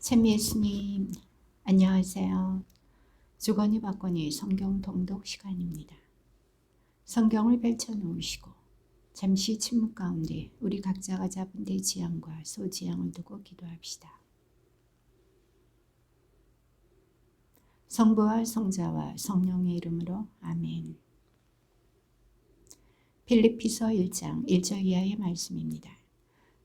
참 예수님, 안녕하세요. 주거니 받거니 성경 통독 시간입니다. 성경을 펼쳐 놓으시고 잠시 침묵 가운데 우리 각자가 잡은 대지향과 소지향을 두고 기도합시다. 성부와 성자와 성령의 이름으로 아멘. 필립피서 1장 1절 이하의 말씀입니다.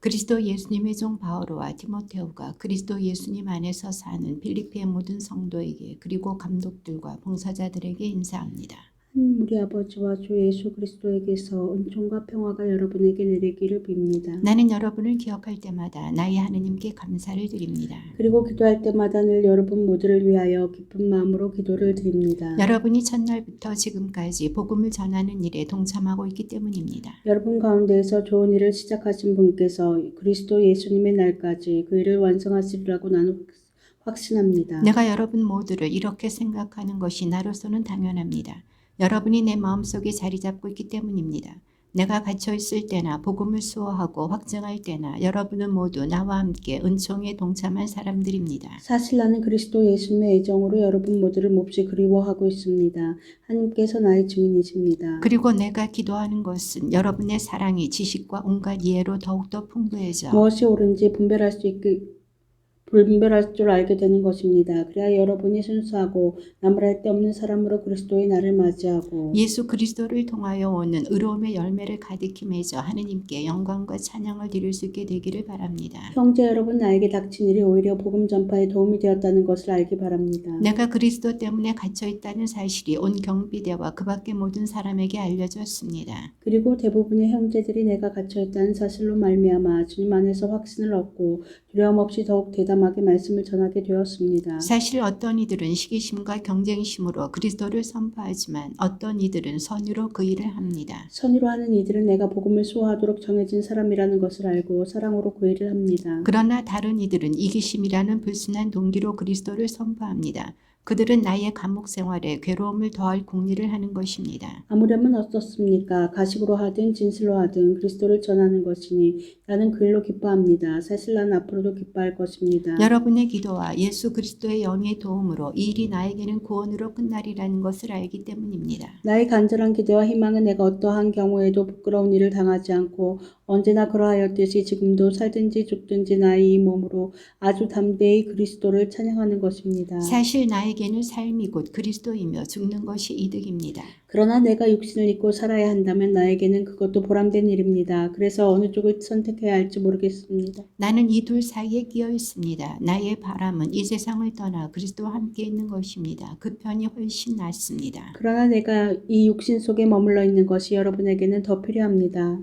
그리스도 예수님의 종 바오로와 디모데오가 그리스도 예수님 안에서 사는 필리피의 모든 성도에게 그리고 감독들과 봉사자들에게 인사합니다. 하나님 우리 아버지와 주 예수 그리스도에게서 은총과 평화가 여러분에게 내리기를 빕니다. 나는 여러분을 기억할 때마다 나의 하느님께 감사를 드립니다. 그리고 기도할 때마다 늘 여러분 모두를 위하여 기쁜 마음으로 기도를 드립니다. 여러분이 첫날부터 지금까지 복음을 전하는 일에 동참하고 있기 때문입니다. 여러분 가운데에서 좋은 일을 시작하신 분께서 그리스도 예수님의 날까지 그 일을 완성하시리라고 나는 확신합니다. 내가 여러분 모두를 이렇게 생각하는 것이 나로서는 당연합니다. 여러분이 내 마음속에 자리 잡고 있기 때문입니다. 내가 갇혀 있을 때나 복음을 수호하고 확증할 때나 여러분은 모두 나와 함께 은총에 동참한 사람들입니다. 사실 나는 그리스도 예수님의 애정으로 여러분 모두를 몹시 그리워하고 있습니다. 하나님께서 나의 증인이십니다. 그리고 내가 기도하는 것은 여러분의 사랑이 지식과 온갖 이해로 더욱더 풍부해져 무엇이 옳은지 분별할 줄 알게 되는 것입니다. 그래야 여러분이 순수하고 나무랄 데 없는 사람으로 그리스도의 날을 맞이하고 예수 그리스도를 통하여 오는 의로움의 열매를 가득히 맺어 하느님께 영광과 찬양을 드릴 수 있게 되기를 바랍니다. 형제 여러분, 나에게 닥친 일이 오히려 복음 전파에 도움이 되었다는 것을 알기 바랍니다. 내가 그리스도 때문에 갇혀 있다는 사실이 온 경비대와 그 밖의 모든 사람에게 알려졌습니다. 그리고 대부분의 형제들이 내가 갇혀 있다는 사실로 말미암아 주님 안에서 확신을 얻고 두려움 없이 더욱 대담하게 말씀을 전하게 되었습니다. 사실 어떤 이들은 시기심과 경쟁심으로 그리스도를 선포하지만 어떤 이들은 선의로 그 일을 합니다. 선의로 하는 이들은 내가 복음을 수호하도록 정해진 사람이라는 것을 알고 사랑으로 그 일을 합니다. 그러나 다른 이들은 이기심이라는 불순한 동기로 그리스도를 선포합니다. 그들은 나의 감옥 생활에 괴로움을 더할 궁리를 하는 것입니다. 아무렴은 어떻습니까? 가식으로 하든 진실로 하든 그리스도를 전하는 것이니 나는 그 일로 기뻐합니다. 사실 나는 앞으로도 기뻐할 것입니다. 여러분의 기도와 예수 그리스도의 영의 도움으로 이 일이 나에게는 구원으로 끝나리라는 것을 알기 때문입니다. 나의 간절한 기대와 희망은 내가 어떠한 경우에도 부끄러운 일을 당하지 않고 언제나 그러하였듯이 지금도 살든지 죽든지 나의 이 몸으로 아주 담대히 그리스도를 찬양하는 것입니다. 사실 나에게는 삶이 곧 그리스도이며 죽는 것이 이득입니다. 그러나 내가 육신을 입고 살아야 한다면 나에게는 그것도 보람된 일입니다. 그래서 어느 쪽을 선택해야 할지 모르겠습니다. 나는 이 둘 사이에 끼어 있습니다. 나의 바람은 이 세상을 떠나 그리스도와 함께 있는 것입니다. 그 편이 훨씬 낫습니다. 그러나 내가 이 육신 속에 머물러 있는 것이 여러분에게는 더 필요합니다.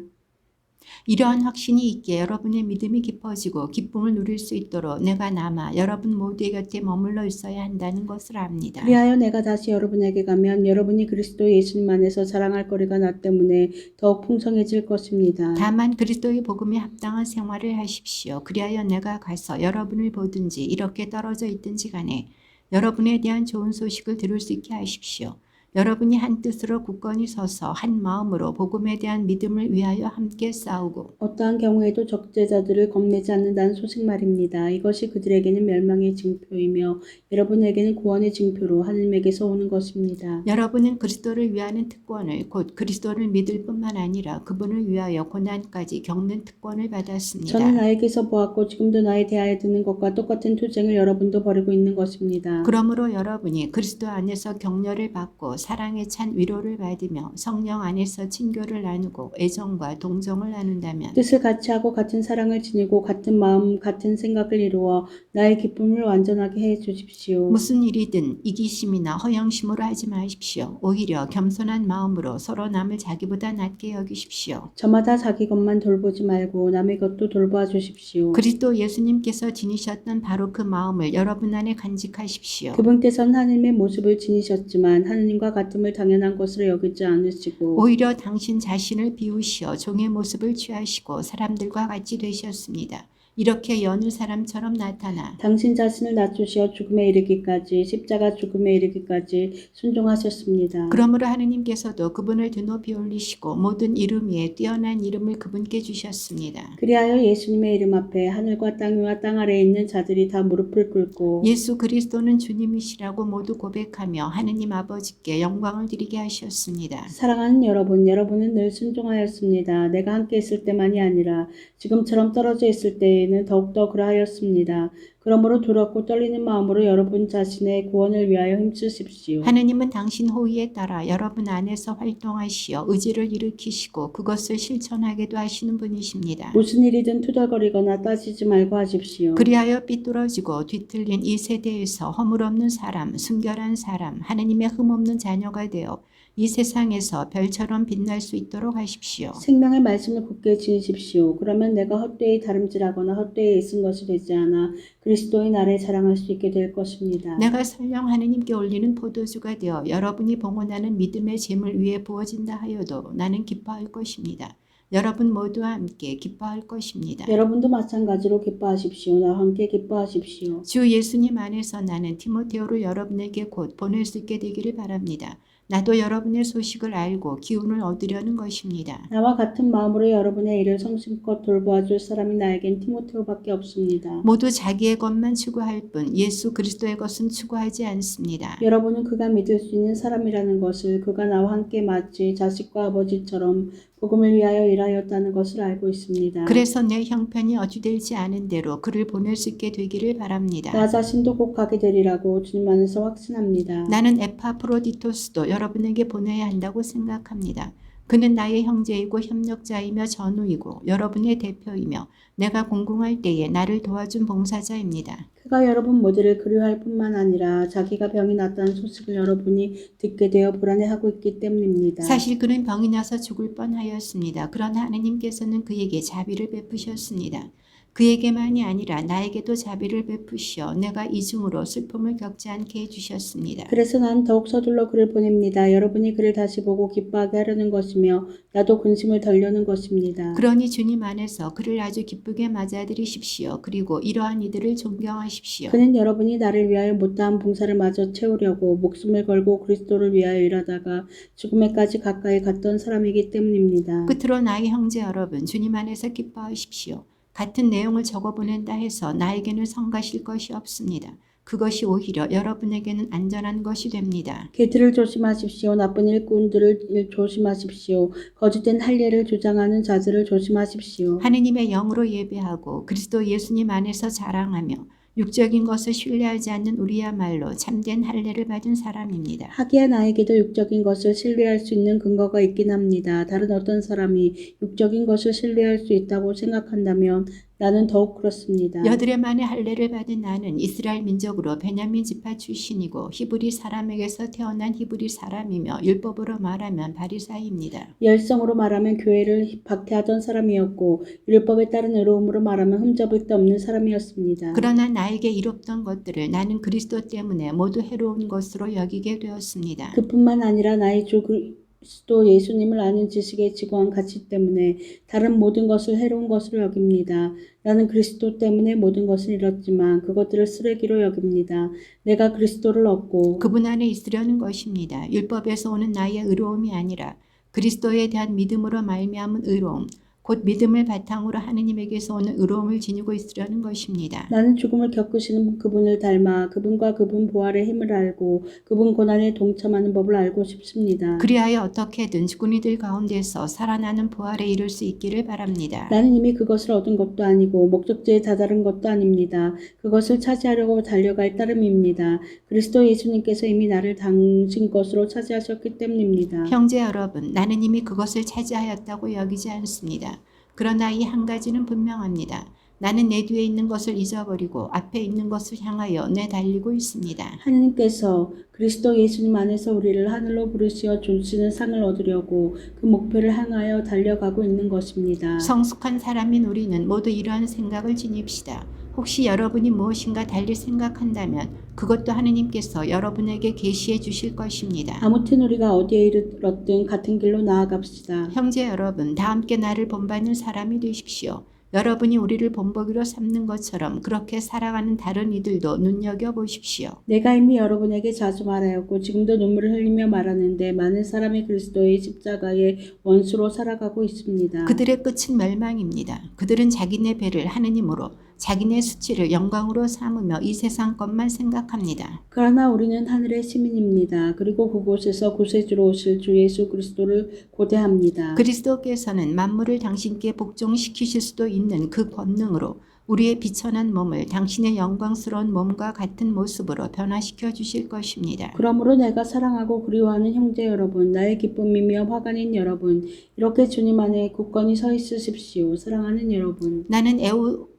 이러한 확신이 있기에 여러분의 믿음이 깊어지고 기쁨을 누릴 수 있도록 내가 남아 여러분 모두의 곁에 머물러 있어야 한다는 것을 압니다. 그리하여 내가 다시 여러분에게 가면 여러분이 그리스도 예수님 안에서 자랑할 거리가 나 때문에 더욱 풍성해질 것입니다. 다만 그리스도의 복음에 합당한 생활을 하십시오. 그리하여 내가 가서 여러분을 보든지 이렇게 떨어져 있든지 간에 여러분에 대한 좋은 소식을 들을 수 있게 하십시오. 여러분이 한 뜻으로 굳건히 서서 한 마음으로 복음에 대한 믿음을 위하여 함께 싸우고 어떠한 경우에도 적재자들을 겁내지 않는다는 소식 말입니다. 이것이 그들에게는 멸망의 징표이며 여러분에게는 구원의 징표로 하느님에게서 오는 것입니다. 여러분은 그리스도를 위하는 특권을 곧 그리스도를 믿을 뿐만 아니라 그분을 위하여 고난까지 겪는 특권을 받았습니다. 저는 나에게서 보았고 지금도 나에 대하여 듣는 것과 똑같은 투쟁을 여러분도 벌이고 있는 것입니다. 그러므로 여러분이 그리스도 안에서 격려를 받고 사랑에 찬 위로를 받으며 성령 안에서 친교를 나누고 애정과 동정을 나눈다면 뜻을 같이 하고 같은 사랑을 지니고 같은 마음 같은 생각을 이루어 나의 기쁨을 완전하게 해 주십시오. 무슨 일이든 이기심이나 허영심으로 하지 마십시오. 오히려 겸손한 마음으로 서로 남을 자기보다 낮게 여기십시오. 저마다 자기 것만 돌보지 말고 남의 것도 돌보아 주십시오. 그리스도 예수님께서 지니셨던 바로 그 마음을 여러분 안에 간직하십시오. 그분께서는 하느님의 모습을 지니셨지만 하느님과 같음을 당연한 것으로 여기지 않으시고 오히려 당신 자신을 비우시어 종의 모습을 취하시고 사람들과 같이 되셨습니다. 이렇게 여느 사람처럼 나타나 당신 자신을 낮추시어 죽음에 이르기까지 십자가 죽음에 이르기까지 순종하셨습니다. 그러므로 하느님께서도 그분을 드높이 올리시고 모든 이름 위에 뛰어난 이름을 그분께 주셨습니다. 그리하여 예수님의 이름 앞에 하늘과 땅 위와 땅 아래에 있는 자들이 다 무릎을 꿇고 예수 그리스도는 주님이시라고 모두 고백하며 하느님 아버지께 영광을 드리게 하셨습니다. 사랑하는 여러분, 여러분은 늘 순종하였습니다. 내가 함께 있을 때만이 아니라 지금처럼 떨어져 있을 때에는 더욱더 그러하였습니다. 그러므로 두렵고 떨리는 마음으로 여러분 자신의 구원을 위하여 힘쓰십시오. 하느님은 당신 호의에 따라 여러분 안에서 활동하시어 의지를 일으키시고 그것을 실천하게도 하시는 분이십니다. 무슨 일이든 투덜거리거나 따지지 말고 하십시오. 그리하여 삐뚤어지고 뒤틀린 이 세대에서 허물없는 사람, 순결한 사람, 하느님의 흠없는 자녀가 되어 이 세상에서 별처럼 빛날 수 있도록 하십시오. 생명의 말씀을 굳게 지니십시오. 그러면 내가 헛되이 다름질하거나 헛되이 애쓴 것이 되지 않아 그리스도의 날에 자랑할 수 있게 될 것입니다. 내가 설령 하느님께 올리는 포도주가 되어 여러분이 봉헌하는 믿음의 제물 위에 부어진다 하여도 나는 기뻐할 것입니다. 여러분 모두와 함께 기뻐할 것입니다. 여러분도 마찬가지로 기뻐하십시오. 나와 함께 기뻐하십시오. 주 예수님 안에서 나는 티모테오를 여러분에게 곧 보낼 수 있게 되기를 바랍니다. 나도 여러분의 소식을 알고 기운을 얻으려는 것입니다. 나와 같은 마음으로 여러분의 일을 성심껏 돌보아줄 사람이 나에겐 티모테오밖에 없습니다. 모두 자기의 것만 추구할 뿐 예수 그리스도의 것은 추구하지 않습니다. 여러분은 그가 믿을 수 있는 사람이라는 것을 그가 나와 함께 마치 자식과 아버지처럼 복음을 위하여 일하였다는 것을 알고 있습니다. 그래서 내 형편이 어찌되지 않은 대로 그를 보낼 수 있게 되기를 바랍니다. 나 자신도 꼭 가게 되리라고 주님 안에서 확신합니다. 나는 에파프로디토스도 여러분에게 보내야 한다고 생각합니다. 그는 나의 형제이고 협력자이며 전우이고 여러분의 대표이며 내가 공공할 때에 나를 도와준 봉사자입니다. 그가 여러분 모두를 그리워할 뿐만 아니라 자기가 병이 났다는 소식을 여러분이 듣게 되어 불안해하고 있기 때문입니다. 사실 그는 병이 나서 죽을 뻔하였습니다. 그러나 하느님께서는 그에게 자비를 베푸셨습니다. 그에게만이 아니라 나에게도 자비를 베푸시어 내가 이중으로 슬픔을 겪지 않게 해주셨습니다. 그래서 난 더욱 서둘러 그를 보냅니다. 여러분이 그를 다시 보고 기뻐하게 하려는 것이며 나도 근심을 덜려는 것입니다. 그러니 주님 안에서 그를 아주 기쁘게 맞아들이십시오. 그리고 이러한 이들을 존경하십시오. 그는 여러분이 나를 위하여 못다한 봉사를 마저 채우려고 목숨을 걸고 그리스도를 위하여 일하다가 죽음에까지 가까이 갔던 사람이기 때문입니다. 끝으로 나의 형제 여러분, 주님 안에서 기뻐하십시오. 같은 내용을 적어 보낸다 해서 나에게는 성가실 것이 없습니다. 그것이 오히려 여러분에게는 안전한 것이 됩니다. 개들을 조심하십시오. 나쁜 일꾼들을 조심하십시오. 거짓된 할례를 주장하는 자들을 조심하십시오. 하느님의 영으로 예배하고 그리스도 예수님 안에서 자랑하며 육적인 것을 신뢰하지 않는 우리야말로 참된 할례를 받은 사람입니다. 하기야 나에게도 육적인 것을 신뢰할 수 있는 근거가 있긴 합니다. 다른 어떤 사람이 육적인 것을 신뢰할 수 있다고 생각한다면 나는 더욱 그렇습니다. 여드레 만에 할례를 받은 나는 이스라엘 민족으로 베냐민 지파 출신이고 히브리 사람에게서 태어난 히브리 사람이며 율법으로 말하면 바리사이입니다. 열성으로 말하면 교회를 박해하던 사람이었고 율법에 따른 의로움으로 말하면 흠잡을 데 없는 사람이었습니다. 그러나 나에게 이롭던 것들을 나는 그리스도 때문에 모두 해로운 것으로 여기게 되었습니다. 그뿐만 아니라 나의 주 그리스도 예수님을 아는 지식의 지고한 가치 때문에 다른 모든 것을 해로운 것으로 여깁니다. 나는 그리스도 때문에 모든 것을 잃었지만 그것들을 쓰레기로 여깁니다. 내가 그리스도를 얻고 그분 안에 있으려는 것입니다. 율법에서 오는 나의 의로움이 아니라 그리스도에 대한 믿음으로 말미암은 의로움, 곧 믿음을 바탕으로 하느님에게서 오는 의로움을 지니고 있으려는 것입니다. 나는 죽음을 겪으시는 그분을 닮아 그분과 그분 부활의 힘을 알고 그분 고난에 동참하는 법을 알고 싶습니다. 그리하여 어떻게든 죽은 이들 가운데서 살아나는 부활에 이를 수 있기를 바랍니다. 나는 이미 그것을 얻은 것도 아니고 목적지에 다다른 것도 아닙니다. 그것을 차지하려고 달려갈 따름입니다. 그리스도 예수님께서 이미 나를 당신 것으로 차지하셨기 때문입니다. 형제 여러분, 나는 이미 그것을 차지하였다고 여기지 않습니다. 그러나 이 한 가지는 분명합니다. 나는 내 뒤에 있는 것을 잊어버리고 앞에 있는 것을 향하여 내달리고 있습니다. 하느님께서 그리스도 예수님 안에서 우리를 하늘로 부르시어 주시는 상을 얻으려고 그 목표를 향하여 달려가고 있는 것입니다. 성숙한 사람인 우리는 모두 이러한 생각을 지닙시다. 혹시 여러분이 무엇인가 달리 생각한다면 그것도 하느님께서 여러분에게 계시해 주실 것입니다. 아무튼 우리가 어디에 이르렀든 같은 길로 나아갑시다. 형제 여러분, 다 함께 나를 본받는 사람이 되십시오. 여러분이 우리를 본보기로 삼는 것처럼 그렇게 살아가는 다른 이들도 눈여겨보십시오. 내가 이미 여러분에게 자주 말하였고 지금도 눈물을 흘리며 말하는데 많은 사람이 그리스도의 십자가의 원수로 살아가고 있습니다. 그들의 끝은 멸망입니다. 그들은 자기네 배를 하느님으로 자기네 수치를 영광으로 삼으며 이 세상 것만 생각합니다. 그러나 우리는 하늘의 시민입니다. 그리고 그곳에서 구세주로 오실 주 예수 그리스도를 고대합니다. 그리스도께서는 만물을 당신께 복종시키실 수도 있는 그 권능으로 우리의 비천한 몸을 당신의 영광스러운 몸과 같은 모습으로 변화시켜 주실 것입니다. 그러므로 내가 사랑하고 그리워하는 형제 여러분, 나의 기쁨이며 화관인 여러분, 이렇게 주님 안에 굳건히 서 있으십시오. 사랑하는 여러분. 나는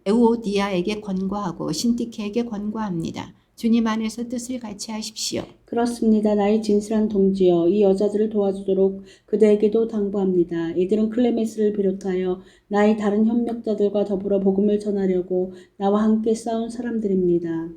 에우오디아에게 권고하고 신티케에게 권고합니다. 주님 안에서 뜻을 같이 하십시오. 그렇습니다. 나의 진실한 동지여, 이 여자들을 도와주도록 그대에게도 당부합니다. 이들은 클레멘스를 비롯하여 나의 다른 협력자들과 더불어 복음을 전하려고 나와 함께 싸운 사람들입니다.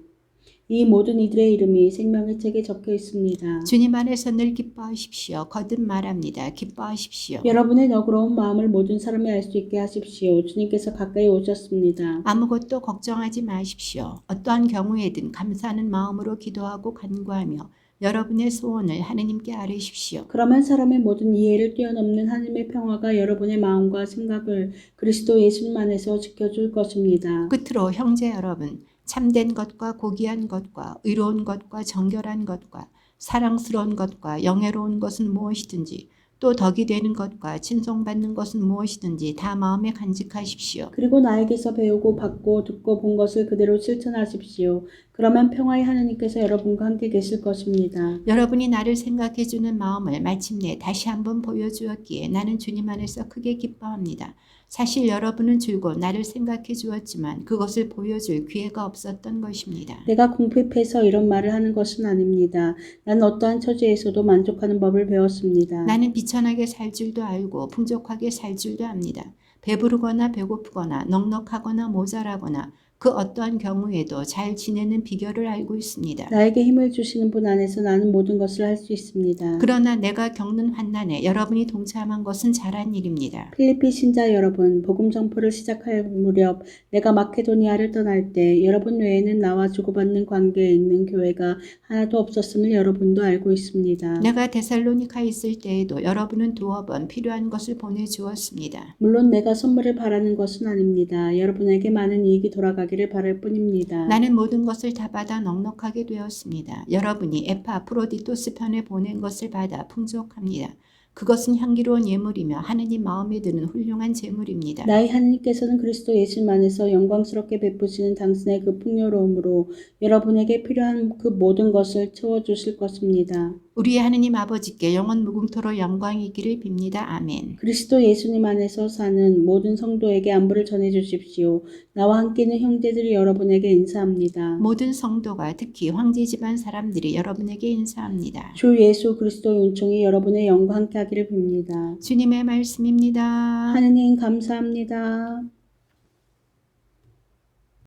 이 모든 이들의 이름이 생명의 책에 적혀 있습니다. 주님 안에서 늘 기뻐하십시오. 거듭 말합니다. 기뻐하십시오. 여러분의 너그러운 마음을 모든 사람이 알 수 있게 하십시오. 주님께서 가까이 오셨습니다. 아무것도 걱정하지 마십시오. 어떠한 경우에든 감사하는 마음으로 기도하고 간구하며 여러분의 소원을 하느님께 아뢰십시오. 그러면 사람의 모든 이해를 뛰어넘는 하나님의 평화가 여러분의 마음과 생각을 그리스도 예수님 안에서 지켜줄 것입니다. 끝으로 형제 여러분, 참된 것과 고귀한 것과 의로운 것과 정결한 것과 사랑스러운 것과 영예로운 것은 무엇이든지 또 덕이 되는 것과 칭송받는 것은 무엇이든지 다 마음에 간직하십시오. 그리고 나에게서 배우고 받고 듣고 본 것을 그대로 실천하십시오. 그러면 평화의 하나님께서 여러분과 함께 계실 것입니다. 여러분이 나를 생각해주는 마음을 마침내 다시 한번 보여주었기에 나는 주님 안에서 크게 기뻐합니다. 사실 여러분은 줄곧 나를 생각해 주었지만 그것을 보여줄 기회가 없었던 것입니다. 내가 궁핍해서 이런 말을 하는 것은 아닙니다. 나는 어떠한 처지에서도 만족하는 법을 배웠습니다. 나는 비천하게 살 줄도 알고 풍족하게 살 줄도 압니다. 배부르거나 배고프거나 넉넉하거나 모자라거나 그 어떠한 경우에도 잘 지내는 비결을 알고 있습니다. 나에게 힘을 주시는 분 안에서 나는 모든 것을 할 수 있습니다. 그러나 내가 겪는 환난에 여러분이 동참한 것은 잘한 일입니다. 필리피 신자 여러분, 복음 전포를 시작할 무렵 내가 마케도니아를 떠날 때 여러분 외에는 나와 주고받는 관계에 있는 교회가 하나도 없었음을 여러분도 알고 있습니다. 내가 데살로니카에 있을 때에도 여러분은 두어 번 필요한 것을 보내주었습니다. 물론 내가 선물을 바라는 것은 아닙니다. 여러분에게 많은 이익이 돌아가기를 바랄 뿐입니다. 나는 모든 것을 다 받아 넉넉하게 되었습니다. 여러분이 에파프로디토스 편에 보낸 것을 받아 풍족합니다. 그것은 향기로운 예물이며 하느님 마음에 드는 훌륭한 제물입니다. 나의 하느님께서는 그리스도 예수님 안에서 영광스럽게 베푸시는 당신의 그 풍요로움으로 여러분에게 필요한 그 모든 것을 채워주실 것입니다. 우리의 하느님 아버지께 영원 무궁토로 영광이 있기를 빕니다. 아멘. 그리스도 예수님 안에서 사는 모든 성도에게 안부를 전해주십시오. 나와 함께 있는 형제들이 여러분에게 인사합니다. 모든 성도가 특히 황제 집안 사람들이 여러분에게 인사합니다. 주 예수 그리스도의 은총이 여러분의 영과 함께 하기를 빕니다. 주님의 말씀입니다. 하느님 감사합니다.